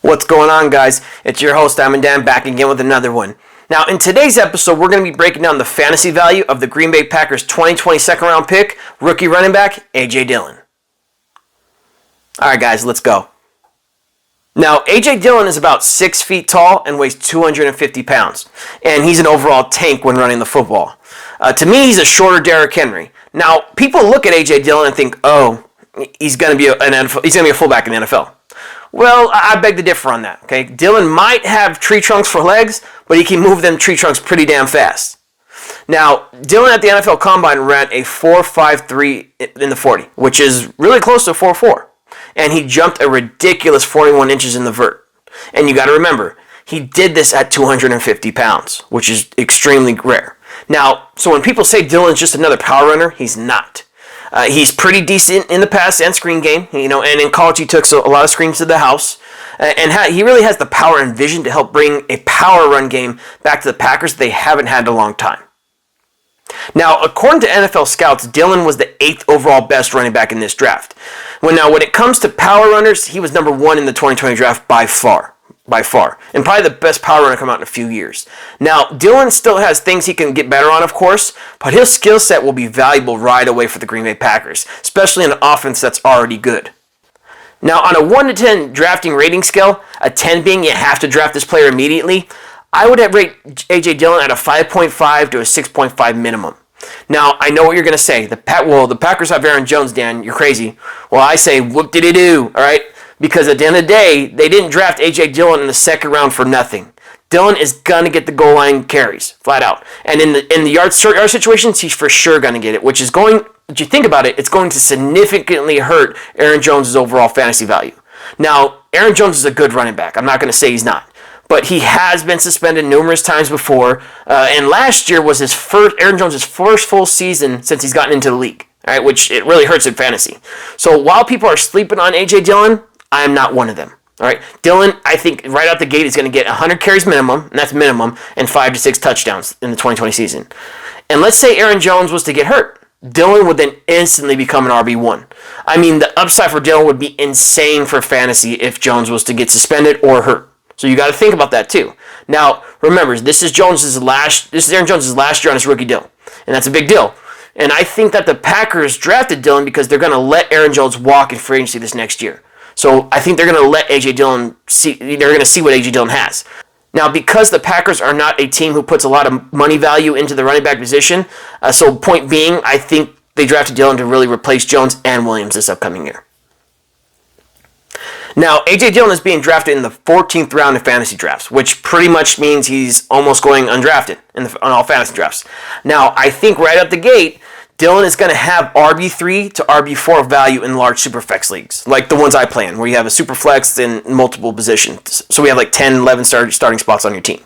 What's going on, guys? It's your host, Diamond Dan, back again with another one. Now, in today's episode, we're going to be breaking down the fantasy value of the Green Bay Packers 2020 second-round pick, rookie running back, AJ Dillon. All right, guys, let's go. Now, AJ Dillon is about 6 feet tall and weighs 250 pounds, and he's an overall tank when running the football. To me, he's a shorter Derrick Henry. Now, people look at AJ Dillon and think, oh, he's going to be a fullback in the NFL. Well, I beg to differ on that. Okay, Dillon might have tree trunks for legs, but he can move them tree trunks pretty damn fast. Now, Dillon at the NFL Combine ran a 4.53 in the 40, which is really close to 4.4, and he jumped a ridiculous 41 inches in the vert. And you got to remember, he did this at 250 pounds, which is extremely rare. Now, so when people say Dillon's just another power runner, he's not. He's pretty decent in the pass and screen game, and in college he took a lot of screens to the house. And he really has the power and vision to help bring a power run game back to the Packers that they haven't had in a long time. Now, according to NFL scouts, Dillon was the 8th overall best running back in this draft. When it comes to power runners, he was number 1 in the 2020 draft by far, and probably the best power runner to come out in a few years. Now, Dillon still has things he can get better on, of course, but his skill set will be valuable right away for the Green Bay Packers, especially in an offense that's already good. Now, on a 1 to 10 drafting rating scale, a 10 being you have to draft this player immediately, I would rate AJ Dillon at a 5.5 to a 6.5 minimum. Now, I know what you're going to say. The Packers have Aaron Jones, Dan. You're crazy. Well, I say, whoop-de-doo, all right? Because at the end of the day, they didn't draft AJ Dillon in the second round for nothing. Dillon is going to get the goal line carries, flat out. And in the yard situations, he's for sure going to get it, which is going, if you think about it, it's going to significantly hurt Aaron Jones' overall fantasy value. Now, Aaron Jones is a good running back. I'm not going to say he's not. But he has been suspended numerous times before, and last year was Aaron Jones' first full season since he's gotten into the league, all right, which it really hurts in fantasy. So while people are sleeping on AJ Dillon, I am not one of them. All right, Dillon, I think right out the gate is going to get 100 carries minimum, and that's minimum, and 5 to 6 touchdowns in the 2020 season. And let's say Aaron Jones was to get hurt. Dillon would then instantly become an RB1. I mean, the upside for Dillon would be insane for fantasy if Jones was to get suspended or hurt. So you got to think about that too. Now, remember, this is Aaron Jones' last year on his rookie deal, and that's a big deal. And I think that the Packers drafted Dillon because they're going to let Aaron Jones walk in free agency this next year. So I think they're going to let AJ Dillon see. They're going to see what AJ Dillon has. Now, because the Packers are not a team who puts a lot of money value into the running back position, so point being, I think they drafted Dillon to really replace Jones and Williams this upcoming year. Now, AJ Dillon is being drafted in the 14th round in fantasy drafts, which pretty much means he's almost going undrafted on all fantasy drafts. Now, I think right out the gate, Dillon is going to have RB3 to RB4 value in large superflex leagues, like the ones I play in, where you have a superflex in multiple positions. So we have like 10, 11 starting spots on your team.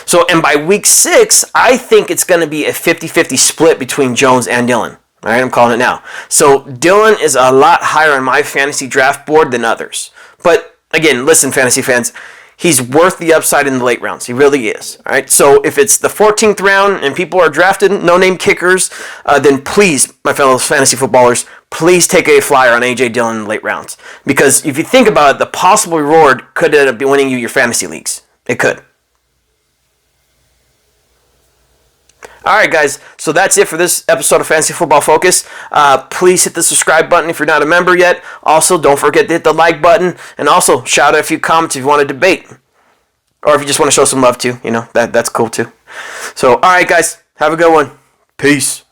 So, and by week 6, I think it's going to be a 50-50 split between Jones and Dillon. All right, I'm calling it now. So Dillon is a lot higher on my fantasy draft board than others. But again, listen, fantasy fans, he's worth the upside in the late rounds. He really is. All right. So if it's the 14th round and people are drafted no-name kickers, then please, my fellow fantasy footballers, please take a flyer on AJ Dillon in the late rounds. Because if you think about it, the possible reward could end up winning you your fantasy leagues. It could. All right, guys, so that's it for this episode of Fantasy Football Focus. Please hit the subscribe button if you're not a member yet. Also, don't forget to hit the like button. And also, shout out a few comments if you want to debate. Or if you just want to show some love, too. That's cool, too. So, all right, guys, have a good one. Peace.